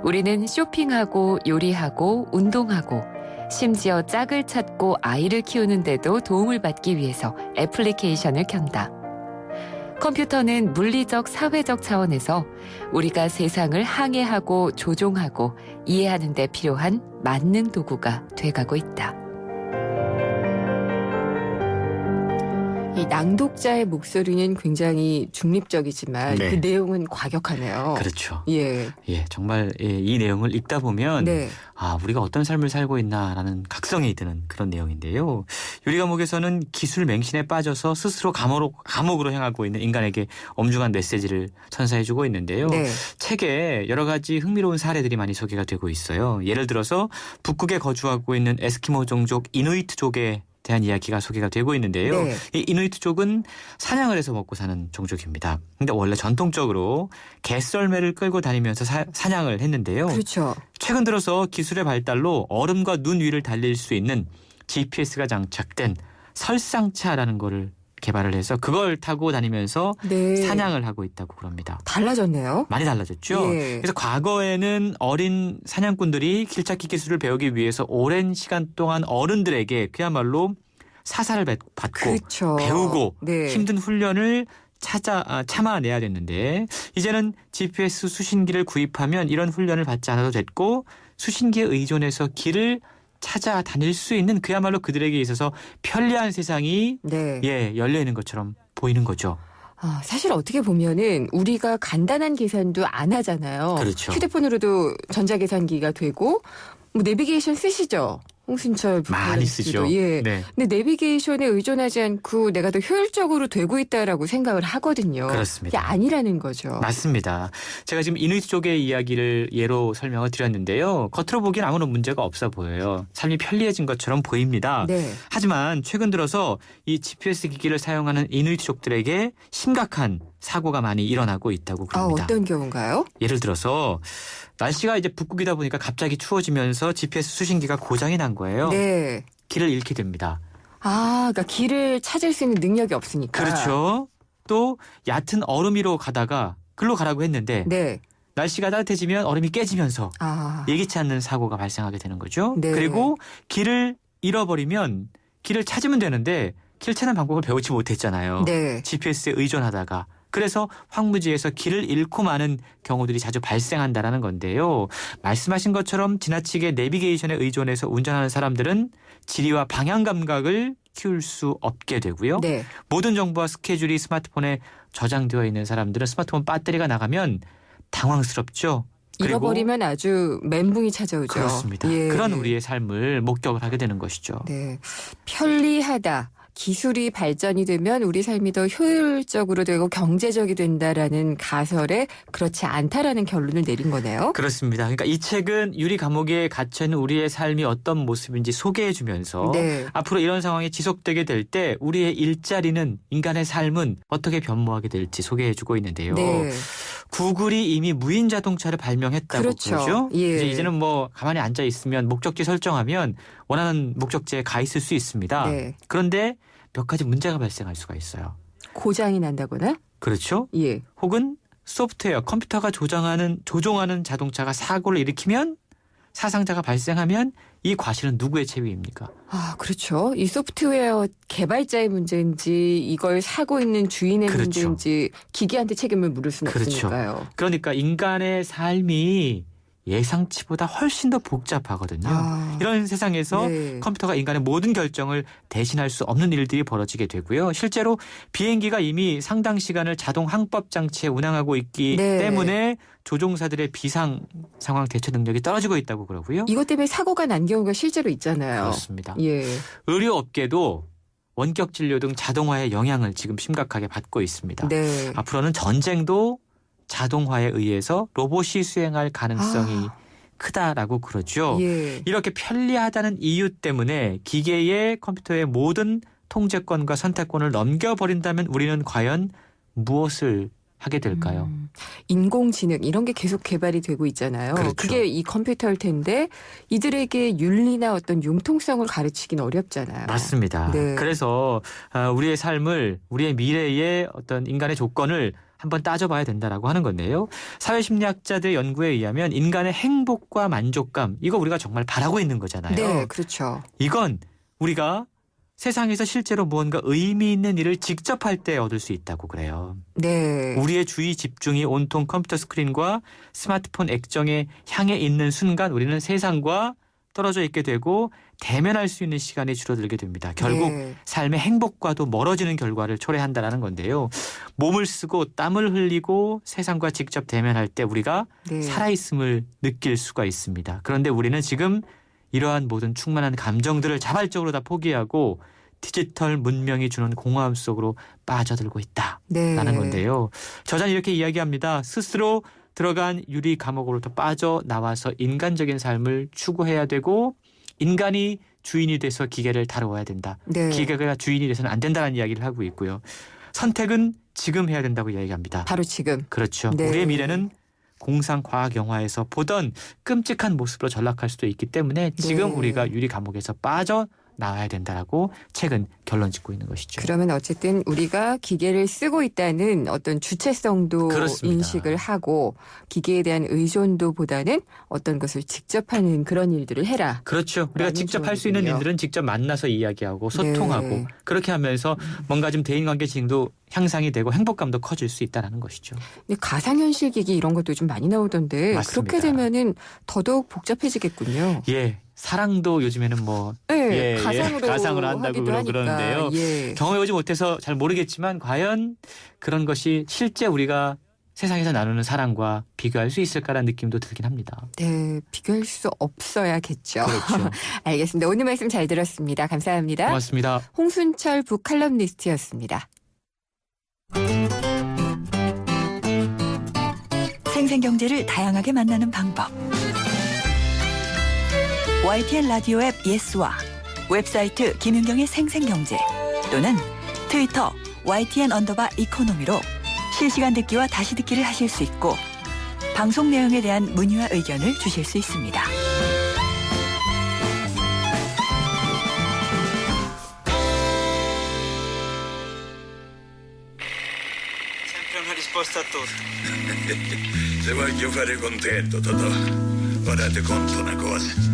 우리는 쇼핑하고 요리하고 운동하고 심지어 짝을 찾고 아이를 키우는데도 도움을 받기 위해서 애플리케이션을 켠다. 컴퓨터는 물리적, 사회적 차원에서 우리가 세상을 항해하고 조종하고 이해하는 데 필요한 만능 도구가 돼가고 있다. 이 낭독자의 목소리는 굉장히 중립적이지만 네. 그 내용은 과격하네요. 그렇죠. 예. 예, 정말 이 내용을 읽다 보면 네. 우리가 어떤 삶을 살고 있나라는 각성이 드는 그런 내용인데요. 유리 감옥에서는 기술 맹신에 빠져서 스스로 감옥으로 향하고 있는 인간에게 엄중한 메시지를 선사해주고 있는데요. 네. 책에 여러 가지 흥미로운 사례들이 많이 소개가 되고 있어요. 예를 들어서 북극에 거주하고 있는 에스키모 종족 이누이트족에 대한 이야기가 소개가 되고 있는데요. 네. 이 이누이트족은 사냥을 해서 먹고 사는 종족입니다. 근데 원래 전통적으로 개썰매를 끌고 다니면서 사냥을 했는데요. 그렇죠. 최근 들어서 기술의 발달로 얼음과 눈 위를 달릴 수 있는 GPS가 장착된 설상차라는 거를 개발을 해서 그걸 타고 다니면서 네. 사냥을 하고 있다고 그럽니다. 달라졌네요. 많이 달라졌죠. 예. 그래서 과거에는 어린 사냥꾼들이 길찾기 기술을 배우기 위해서 오랜 시간 동안 어른들에게 그야말로 사사를 받고 그렇죠. 배우고 네. 힘든 훈련을 참아내야 됐는데 이제는 GPS 수신기를 구입하면 이런 훈련을 받지 않아도 됐고 수신기에 의존해서 길을 찾아다닐 수 있는 그야말로 그들에게 있어서 편리한 세상이 네. 열려 있는 것처럼 보이는 거죠. 사실 어떻게 보면은 우리가 간단한 계산도 안 하잖아요. 그렇죠. 휴대폰으로도 전자계산기가 되고 뭐 내비게이션 쓰시죠? 홍순철 많이 쓰죠. 예. 네. 근데 내비게이션에 의존하지 않고 내가 더 효율적으로 되고 있다라고 생각을 하거든요. 그렇습니다. 이게 아니라는 거죠. 맞습니다. 제가 지금 이누이트 쪽의 이야기를 예로 설명을 드렸는데요. 겉으로 보기엔 아무런 문제가 없어 보여요. 삶이 편리해진 것처럼 보입니다. 네. 하지만 최근 들어서 이 GPS 기기를 사용하는 이누이트족들에게 심각한 사고가 많이 일어나고 있다고 그럽니다. 어떤 경우인가요? 예를 들어서 날씨가 이제 북극이다 보니까 갑자기 추워지면서 GPS 수신기가 고장이 난 거예요. 네. 길을 잃게 됩니다. 그러니까 길을 찾을 수 있는 능력이 없으니까. 그렇죠. 또 얕은 얼음 위로 가다가 글로 가라고 했는데 네. 날씨가 따뜻해지면 얼음이 깨지면서 예기치 않는 사고가 발생하게 되는 거죠. 네. 그리고 길을 잃어버리면 길을 찾으면 되는데 길 찾는 방법을 배우지 못했잖아요. 네. GPS에 의존하다가. 그래서 황무지에서 길을 잃고 마는 경우들이 자주 발생한다라는 건데요. 말씀하신 것처럼 지나치게 내비게이션에 의존해서 운전하는 사람들은 지리와 방향 감각을 키울 수 없게 되고요. 네. 모든 정보와 스케줄이 스마트폰에 저장되어 있는 사람들은 스마트폰 배터리가 나가면 당황스럽죠. 잃어버리면 아주 멘붕이 찾아오죠. 그렇습니다. 예. 그런 우리의 삶을 목격을 하게 되는 것이죠. 네. 편리하다. 기술이 발전이 되면 우리 삶이 더 효율적으로 되고 경제적이 된다라는 가설에 그렇지 않다라는 결론을 내린 거네요. 그렇습니다. 그러니까 이 책은 유리 감옥에 갇혀있는 우리의 삶이 어떤 모습인지 소개해주면서 네. 앞으로 이런 상황이 지속되게 될 때 우리의 일자리는 인간의 삶은 어떻게 변모하게 될지 소개해주고 있는데요. 네. 구글이 이미 무인 자동차를 발명했다고 그렇죠. 그러죠. 예. 이제는 뭐 가만히 앉아 있으면 목적지 설정하면 원하는 목적지에 가 있을 수 있습니다. 네. 그런데 몇 가지 문제가 발생할 수가 있어요. 고장이 난다거나? 그렇죠. 예. 혹은 소프트웨어, 컴퓨터가 조종하는 자동차가 사고를 일으키면 사상자가 발생하면 이 과실은 누구의 책임입니까? 아, 그렇죠. 이 소프트웨어 개발자의 문제인지 이걸 사고 있는 주인의 그렇죠. 문제인지 기계한테 책임을 물을 수는 그렇죠. 없으니까요. 그러니까 인간의 삶이 예상치보다 훨씬 더 복잡하거든요. 아, 이런 세상에서 네. 컴퓨터가 인간의 모든 결정을 대신할 수 없는 일들이 벌어지게 되고요. 실제로 비행기가 이미 상당 시간을 자동 항법 장치에 운항하고 있기 네. 때문에 조종사들의 비상 상황 대처 능력이 떨어지고 있다고 그러고요. 이것 때문에 사고가 난 경우가 실제로 있잖아요. 그렇습니다. 예. 의료업계도 원격 진료 등 자동화의 영향을 지금 심각하게 받고 있습니다. 네. 앞으로는 전쟁도 자동화에 의해서 로봇이 수행할 가능성이 크다라고 그러죠. 예. 이렇게 편리하다는 이유 때문에 기계에 컴퓨터의 모든 통제권과 선택권을 넘겨버린다면 우리는 과연 무엇을 하게 될까요? 인공지능 이런 게 계속 개발이 되고 있잖아요. 그렇죠. 그게 이 컴퓨터일 텐데 이들에게 윤리나 어떤 융통성을 가르치기는 어렵잖아요. 맞습니다. 네. 그래서 우리의 삶을 우리의 미래의 어떤 인간의 조건을 한번 따져봐야 된다라고 하는 건데요. 사회심리학자들의 연구에 의하면 인간의 행복과 만족감 이거 우리가 정말 바라고 있는 거잖아요. 네, 그렇죠. 이건 우리가 세상에서 실제로 무언가 의미 있는 일을 직접 할 때 얻을 수 있다고 그래요. 네. 우리의 주의 집중이 온통 컴퓨터 스크린과 스마트폰 액정에 향해 있는 순간 우리는 세상과 떨어져 있게 되고 대면할 수 있는 시간이 줄어들게 됩니다. 결국 네. 삶의 행복과도 멀어지는 결과를 초래한다는 건데요. 몸을 쓰고 땀을 흘리고 세상과 직접 대면할 때 우리가 네. 살아있음을 느낄 수가 있습니다. 그런데 우리는 지금 이러한 모든 충만한 감정들을 자발적으로 다 포기하고 디지털 문명이 주는 공허함 속으로 빠져들고 있다라는 네. 건데요. 저자는 이렇게 이야기합니다. 스스로 들어간 유리 감옥으로부터 빠져나와서 인간적인 삶을 추구해야 되고 인간이 주인이 돼서 기계를 다루어야 된다. 네. 기계가 주인이 돼서는 안 된다는 이야기를 하고 있고요. 선택은 지금 해야 된다고 이야기합니다. 바로 지금. 그렇죠. 네. 우리의 미래는 공상 과학 영화에서 보던 끔찍한 모습으로 전락할 수도 있기 때문에 지금 네. 우리가 유리 감옥에서 빠져나와야 된다라고 책은 결론 짓고 있는 것이죠. 그러면 어쨌든 우리가 기계를 쓰고 있다는 어떤 주체성도 그렇습니다. 인식을 하고 기계에 대한 의존도보다는 어떤 것을 직접 하는 그런 일들을 해라. 그렇죠. 우리가 라는 직접 할 수 있는 조언이군요. 일들은 직접 만나서 이야기하고 소통하고 네. 그렇게 하면서 뭔가 좀 대인관계 지능도 향상이 되고 행복감도 커질 수 있다는 것이죠. 근데 가상현실 기기 이런 것도 좀 많이 나오던데 맞습니다. 그렇게 되면은 더더욱 복잡해지겠군요. 예. 사랑도 요즘에는 뭐 네, 가상으로 한다고 하기도 하니까. 그러는데요. 예. 경험해보지 못해서 잘 모르겠지만 과연 그런 것이 실제 우리가 세상에서 나누는 사랑과 비교할 수 있을까라는 느낌도 들긴 합니다. 네, 비교할 수 없어야겠죠. 그렇죠. 알겠습니다. 오늘 말씀 잘 들었습니다. 감사합니다. 고맙습니다. 홍순철 북칼럼니스트였습니다. 생생경제를 다양하게 만나는 방법. YTN 라디오 앱 예스와 웹사이트 김윤경의 생생경제 또는 트위터 YTN_이코노미로 실시간 듣기와 다시 듣기를 하실 수 있고 방송 내용에 대한 문의와 의견을 주실 수 있습니다. Se voglio fare contento, Totò. Ora ti conto una cosa.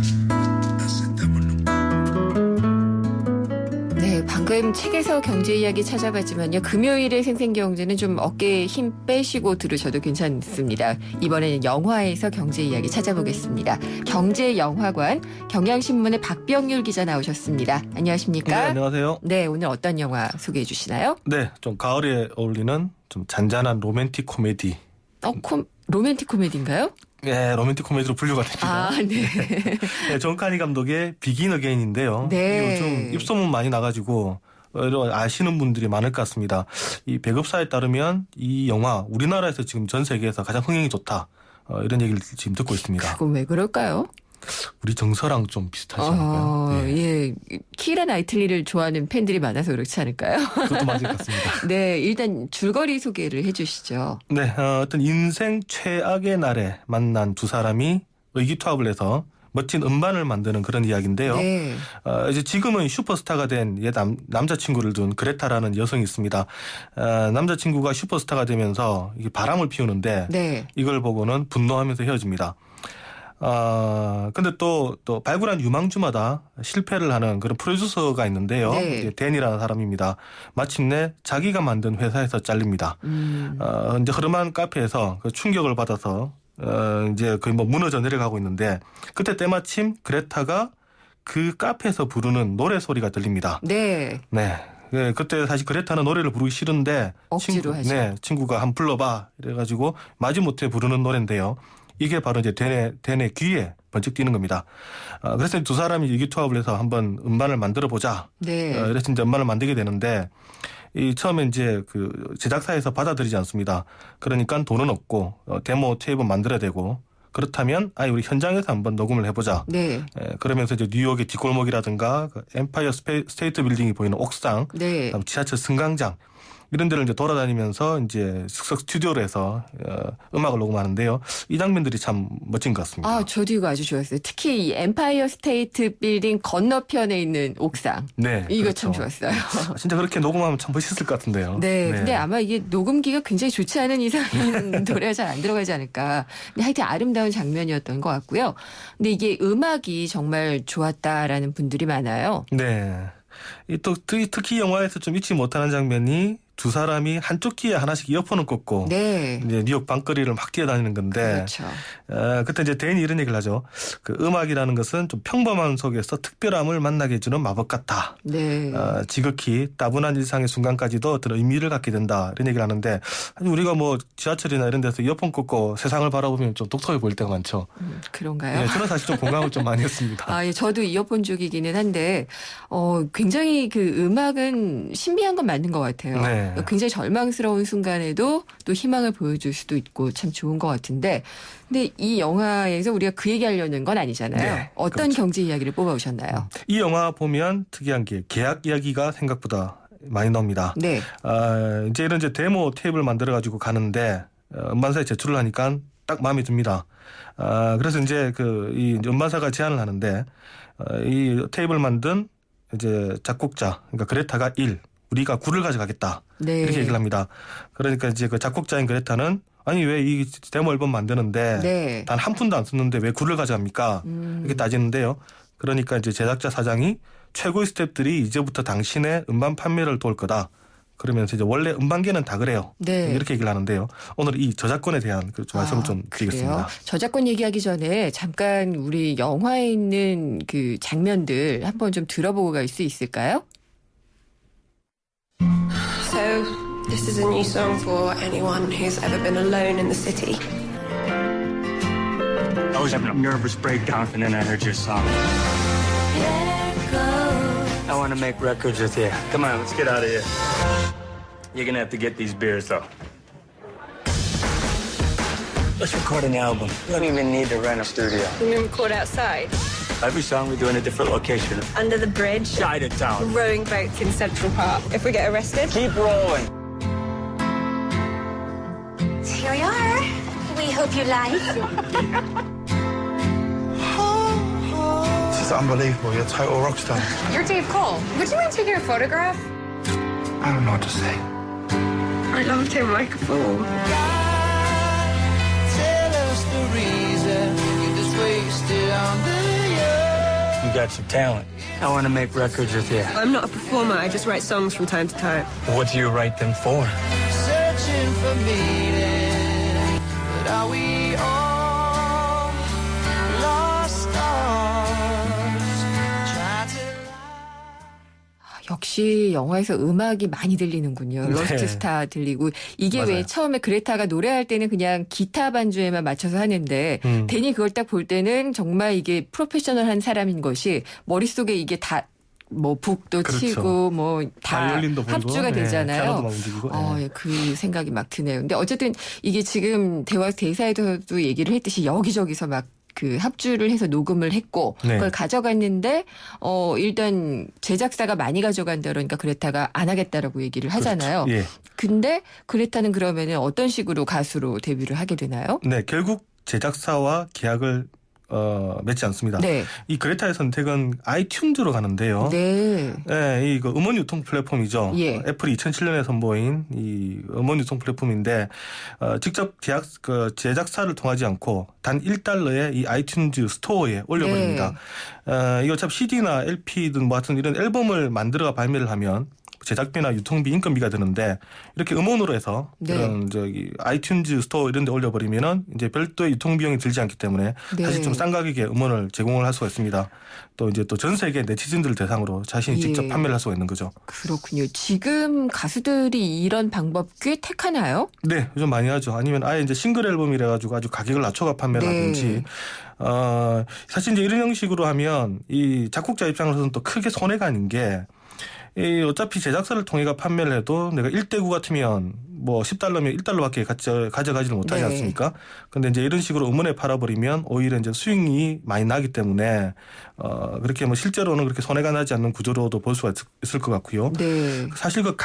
네, 방금 책에서 경제 이야기 찾아봤지만요. 금요일의 생생경제는 좀 어깨에 힘 빼시고 들으셔도 괜찮습니다. 이번에는 영화에서 경제 이야기 찾아보겠습니다. 경제영화관 경향신문의 박병률 기자 나오셨습니다. 안녕하십니까? 네, 안녕하세요. 네, 오늘 어떤 영화 소개해 주시나요? 네, 좀 가을에 어울리는 좀 잔잔한 로맨틱 코미디. 로맨틱 코미디인가요? 네, 로맨틱 코미디로 분류가 됩니다. 아, 네. 네, 존 카니 감독의 비긴 어게인인데요. 네. 요즘 입소문 많이 나가지고 이런 아시는 분들이 많을 것 같습니다. 이 배급사에 따르면 이 영화 우리나라에서 지금 전 세계에서 가장 흥행이 좋다. 이런 얘기를 지금 듣고 있습니다. 그건 왜 그럴까요? 우리 정서랑 좀 비슷하지 않을까요? 예. 키라 나이틀리를 좋아하는 팬들이 많아서 그렇지 않을까요? 그것도 맞을 것 같습니다. 네, 일단 줄거리 소개를 해주시죠. 네, 어떤 인생 최악의 날에 만난 두 사람이 의기투합을 해서 멋진 음반을 만드는 그런 이야기인데요. 네. 이제 지금은 슈퍼스타가 된 남자친구를 둔 그레타라는 여성이 있습니다. 남자친구가 슈퍼스타가 되면서 이게 바람을 피우는데 네. 이걸 보고는 분노하면서 헤어집니다. 근데 또 발굴한 유망주마다 실패를 하는 그런 프로듀서가 있는데요. 네. 이제 댄이라는 사람입니다. 마침내 자기가 만든 회사에서 잘립니다. 이제 흐름한 카페에서 그 충격을 받아서 이제 거의 뭐 무너져 내려가고 있는데 그때 때마침 그레타가 그 카페에서 부르는 노래 소리가 들립니다. 네. 네. 네, 그때 사실 그레타는 노래를 부르기 싫은데 억지로 하죠. 네, 친구가 한번 불러봐 이래가지고 마지못해 부르는 노래인데요. 이게 바로 이제 댄의 귀에 번쩍 뛰는 겁니다. 그래서 두 사람이 일기투합을 해서 한번 음반을 만들어 보자. 네. 이래서 이제 음반을 만들게 되는데 이 처음에 이제 그 제작사에서 받아들이지 않습니다. 그러니까 돈은 없고 데모 테이프 만들어야 되고 그렇다면 우리 현장에서 한번 녹음을 해보자. 네. 그러면서 이제 뉴욕의 뒷골목이라든가 그 엠파이어 스테이트 빌딩이 보이는 옥상, 네. 그다음 지하철 승강장 이런 데를 이제 돌아다니면서 이제 숙석 스튜디오로 해서 음악을 녹음하는데요. 이 장면들이 참 멋진 것 같습니다. 저도 이거 아주 좋았어요. 특히 이 엠파이어 스테이트 빌딩 건너편에 있는 옥상. 네, 이거 그렇죠. 참 좋았어요. 진짜 그렇게 녹음하면 참 멋있을 것 같은데요. 네, 근데 아마 이게 녹음기가 굉장히 좋지 않은 이상은 노래가 잘 안 들어가지 않을까. 근데 하여튼 아름다운 장면이었던 것 같고요. 근데 이게 음악이 정말 좋았다라는 분들이 많아요. 네. 또 특히 영화에서 좀 잊지 못하는 장면이 두 사람이 한쪽 귀에 하나씩 이어폰을 꽂고 네. 이제 뉴욕 밤거리를 막 뛰어다니는 건데 그렇죠. 그때 이제 댄이 이런 얘기를 하죠. 그 음악이라는 것은 좀 평범함 속에서 특별함을 만나게 해주는 마법 같다. 네. 지극히 따분한 일상의 순간까지도 어떤 의미를 갖게 된다. 이런 얘기를 하는데 우리가 뭐 지하철이나 이런 데서 이어폰 꽂고 세상을 바라보면 좀 독특해 보일 때가 많죠. 그런가요? 네, 저는 사실 좀 공감을 좀 많이 했습니다. 예, 저도 이어폰 쪽이기는 한데 굉장히 그 음악은 신비한 건 맞는 것 같아요. 네. 굉장히 절망스러운 순간에도 또 희망을 보여줄 수도 있고 참 좋은 것 같은데 근데 이 영화에서 우리가 그 얘기하려는 건 아니잖아요. 네, 어떤 그렇죠. 경제 이야기를 뽑아오셨나요? 이 영화 보면 특이한 게 계약 이야기가 생각보다 많이 나옵니다. 네. 이제 이런 데모 테이프를 만들어 가지고 가는데 음반사에 제출을 하니까 딱 마음에 듭니다. 그래서 이제 이 음반사가 제안을 하는데 이 테이프를 만든 이제 작곡자 그러니까 그레타가 1, 우리가 9를 가져가겠다. 네. 이렇게 얘기를 합니다. 그러니까 이제 그 작곡자인 그레타는 아니 왜 이 데모 앨범 만드는데 네. 단 한 푼도 안 썼는데 왜 9를 가져갑니까? 이렇게 따지는데요. 그러니까 이제 제작자 사장이 최고의 스태프들이 이제부터 당신의 음반 판매를 도울 거다. 그러면서 이제 원래 음반계는 다 그래요. 네. 이렇게 얘기를 하는데요. 오늘 이 저작권에 대한 좀 말씀을 좀 드리겠습니다. 그래요? 저작권 얘기하기 전에 잠깐 우리 영화에 있는 그 장면들 한번 좀 들어보고 갈 수 있을까요? So, this is a new song for anyone who's ever been alone in the city. I was having a nervous breakdown, and then I heard your song. I want to make records with you. Come on, let's get out of here. You're gonna have to get these beers, though. Let's record an album. We don't even need to rent a studio. We can record outside, Every song we do in a different location. under the bridge, Side of town. rowing boats in Central Park. If we get arrested, Keep rolling. Here we are. We hope you like. This is unbelievable. You're a total rock star. you're Dave Cole. Would you mind taking a photograph? I don't know what to say. I loved him like a fool. You got some talent. I want to make records with you. I'm not a performer. I just write songs from time to time. What do you write them for? Searching for meaning, but are we all lost stars? Trying to 역시 영화에서 음악이 많이 들리는군요. 네. 러스트 스타 들리고 이게 왜 맞아요. 처음에 그레타가 노래할 때는 그냥 기타 반주에만 맞춰서 하는데 댄이 그걸 딱 볼 때는 정말 이게 프로페셔널한 사람인 것이 머릿속에 이게 다 뭐 북도 그렇죠. 치고 뭐 다 바이올린도 불고, 합주가 네, 되잖아요. 피아노도 막 움직이고. 네. 예, 그 생각이 막 드네요. 근데 어쨌든 이게 지금 대사에서도 얘기를 했듯이 여기저기서 막 그 합주를 해서 녹음을 했고 네. 그걸 가져갔는데 일단 제작사가 많이 가져간다 그러니까 그레타가 안 하겠다라고 얘기를 하잖아요. 그렇죠. 예. 근데 그레타는 그러면은 어떤 식으로 가수로 데뷔를 하게 되나요? 네, 결국 제작사와 계약을 맺지 않습니다. 네. 이 그레타의 선택은 아이튠즈로 가는데요. 네. 네, 이 음원 유통 플랫폼이죠. 예. 애플이 2007년에 선보인 이 음원 유통 플랫폼인데 직접 제작사를 통하지 않고 단 $1에 이 아이튠즈 스토어에 올려버립니다. 이거 어차피 CD나 LP든 뭐 하여튼 이런 앨범을 만들어가 발매를 하면 제작비나 유통비, 인건비가 드는데 이렇게 음원으로 해서 이런 아이튠즈 스토어 이런 데 올려버리면은 이제 별도의 유통 비용이 들지 않기 때문에 사실 좀 싼 가격에 음원을 제공을 할 수가 있습니다. 또 이제 또 전 세계 네티즌들을 대상으로 자신이 직접 판매를 할 수가 있는 거죠. 그렇군요. 지금 가수들이 이런 방법 꽤 택하나요? 네, 요즘 많이 하죠. 아니면 아예 이제 싱글 앨범이라 가지고 아주 가격을 낮춰가 판매를 하든지. 사실 이제 이런 형식으로 하면 이 작곡자 입장으로서는 또 크게 손해가 아닌 게 어차피 제작사를 통해가 판매를 해도 내가 1대9 같으면 뭐 $10면 $1밖에 가져가지를 못하지 않습니까? 근데 이제 이런 식으로 음원에 팔아버리면 오히려 이제 수익이 많이 나기 때문에 그렇게 뭐 실제로는 그렇게 손해가 나지 않는 구조로도 볼 수가 있을 것 같고요. 네. 사실 그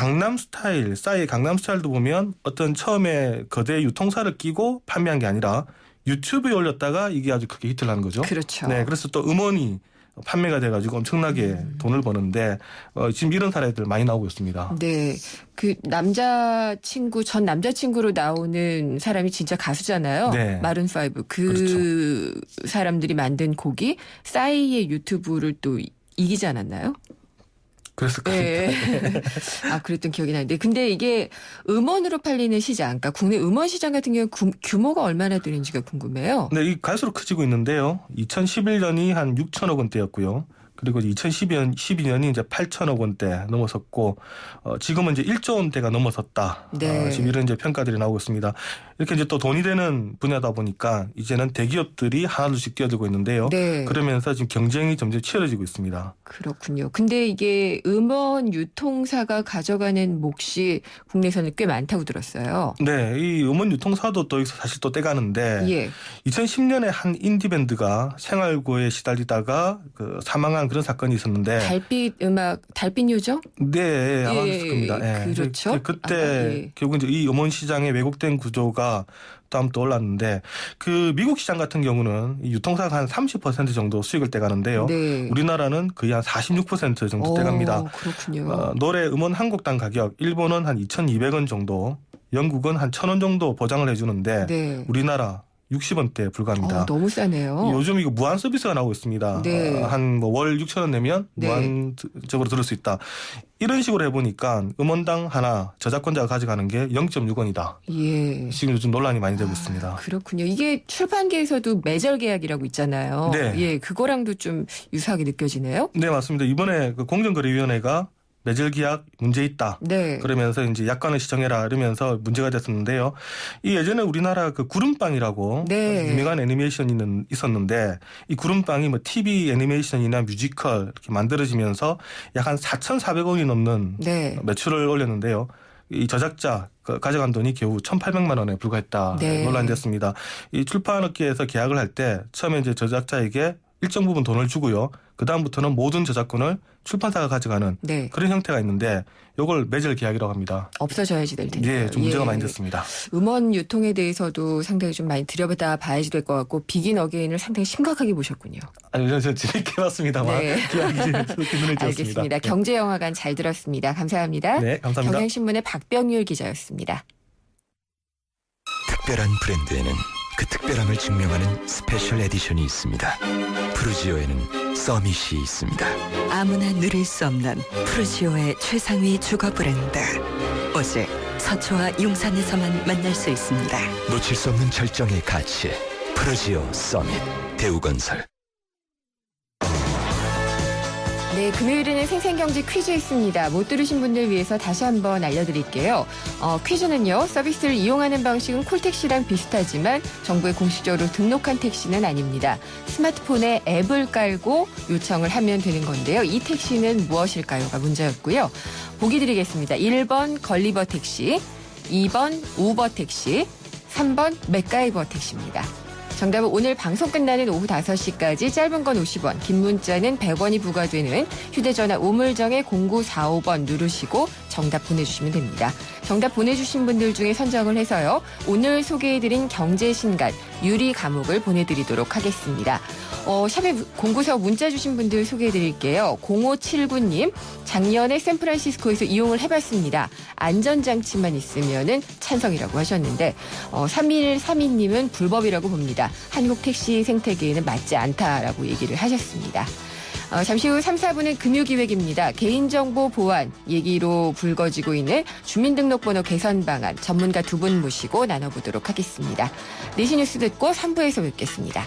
싸이의 강남 스타일도 보면 어떤 처음에 거대 유통사를 끼고 판매한 게 아니라 유튜브에 올렸다가 이게 아주 크게 히트를 하는 거죠. 그렇죠. 네, 그래서 또 음원이 판매가 돼가지고 엄청나게 돈을 버는데 지금 이런 사례들 많이 나오고 있습니다. 네, 그 전 남자친구로 나오는 사람이 진짜 가수잖아요. 네. 마룬5 그 사람들이 만든 곡이 싸이의 유튜브를 또 이기지 않았나요? 그랬을 겁니다. 네. 그랬던 기억이 나는데. 근데 이게 음원으로 팔리는 시장, 그러니까 국내 음원 시장 같은 경우는 규모가 얼마나 되는지가 궁금해요. 네, 이 갈수록 커지고 있는데요. 2011년이 한 6천억 원대였고요. 그리고 2012년이 이제 8천억 원대 넘어섰고, 지금은 이제 1조 원대가 넘어섰다. 네. 지금 이런 이제 평가들이 나오고 있습니다. 이렇게 이제 또 돈이 되는 분야다 보니까 이제는 대기업들이 하나둘씩 뛰어들고 있는데요. 네. 그러면서 지금 경쟁이 점점 치열해지고 있습니다. 그렇군요. 근데 이게 음원 유통사가 가져가는 몫이 국내에서는 꽤 많다고 들었어요. 네, 이 음원 유통사도 또 여기서 사실 또 떼가는데, 예. 2010년에 한 인디밴드가 생활고에 시달리다가 사망한 그런 사건이 있었는데. 달빛 요정? 네, 아마 있을 겁니다. 네. 그렇죠. 그때 결국 이제 이 음원 시장의 왜곡된 구조가 또 올랐는데, 그 미국 시장 같은 경우는 이 유통사가 한 30% 정도 수익을 떼가는데요. 네. 우리나라는 거의 한 46% 정도 떼갑니다. 그렇군요. 노래 음원 한 곡당 가격, 일본은 한 2,200원 정도, 영국은 한 1,000원 정도 보장을 해주는데, 네. 우리나라 60원대에 불과합니다. 너무 싸네요. 요즘 이거 무한 서비스가 나오고 있습니다. 네. 한 월 6,000원 내면 네. 무한적으로 들을 수 있다. 이런 식으로 해보니까 음원당 하나 저작권자가 가져가는 게 0.6원이다. 예. 지금 요즘 논란이 많이 되고 있습니다. 그렇군요. 이게 출판계에서도 매절 계약이라고 있잖아요. 네. 예, 그거랑도 좀 유사하게 느껴지네요. 네, 맞습니다. 이번에 그 공정거래위원회가 매절 계약 문제 있다. 네. 그러면서 이제 약관을 시정해라 이러면서 문제가 됐었는데요. 이 예전에 우리나라 그 구름빵이라고 네. 유명한 애니메이션이 있었는데, 이 구름빵이 뭐 TV 애니메이션이나 뮤지컬 이렇게 만들어지면서 약 한 4,400원이 넘는 네. 매출을 올렸는데요. 이 저작자 가져간 돈이 겨우 1,800만 원에 불과했다. 네. 논란이 됐습니다. 이 출판업계에서 계약을 할 때 처음에 이제 저작자에게 일정 부분 돈을 주고요. 그 다음부터는 모든 저작권을 출판사가 가져가는 네. 그런 형태가 있는데, 이걸 매절 계약이라고 합니다. 없어져야지 될 텐데. 예, 좀 문제가 많이 됐습니다. 음원 유통에 대해서도 상당히 좀 많이 들여다 봐야지 될 것 같고, 비긴 어게인을 상당히 심각하게 보셨군요. 아니, 저는 재밌게 봤습니다만. 네. 눈에 띄었습니다. 알겠습니다. 경제영화관 잘 들었습니다. 감사합니다. 네, 감사합니다. 경향신문의 박병률 기자였습니다. 특별한 브랜드에는 그 특별함을 증명하는 스페셜 에디션이 있습니다. 푸르지오에는 서밋이 있습니다. 아무나 누릴 수 없는 푸르지오의 최상위 주거 브랜드. 오직 서초와 용산에서만 만날 수 있습니다. 놓칠 수 없는 절정의 가치. 푸르지오 서밋. 대우건설. 네, 금요일에는 생생경제 퀴즈 있습니다. 못 들으신 분들 위해서 다시 한번 알려드릴게요. 퀴즈는요, 서비스를 이용하는 방식은 콜택시랑 비슷하지만 정부에 공식적으로 등록한 택시는 아닙니다. 스마트폰에 앱을 깔고 요청을 하면 되는 건데요. 이 택시는 무엇일까요가 문제였고요. 보기 드리겠습니다. 1번 걸리버 택시, 2번 우버 택시, 3번 맥가이버 택시입니다. 정답은 오늘 방송 끝나는 오후 5시까지 짧은 건 50원, 긴 문자는 100원이 부과되는 휴대전화 우물정에 0945번 누르시고 정답 보내주시면 됩니다. 정답 보내주신 분들 중에 선정을 해서요. 오늘 소개해드린 경제신간 유리 감옥을 보내드리도록 하겠습니다. 샵에 0945 문자 주신 분들 소개해드릴게요. 0579님, 작년에 샌프란시스코에서 이용을 해봤습니다. 안전장치만 있으면은 찬성이라고 하셨는데 3132님은 불법이라고 봅니다. 한국 택시 생태계에는 맞지 않다라고 얘기를 하셨습니다. 잠시 후 3, 4분은 금요기획입니다. 개인정보 보안 얘기로 불거지고 있는 주민등록번호 개선 방안 전문가 두 분 모시고 나눠보도록 하겠습니다. 4시 뉴스 듣고 3부에서 뵙겠습니다.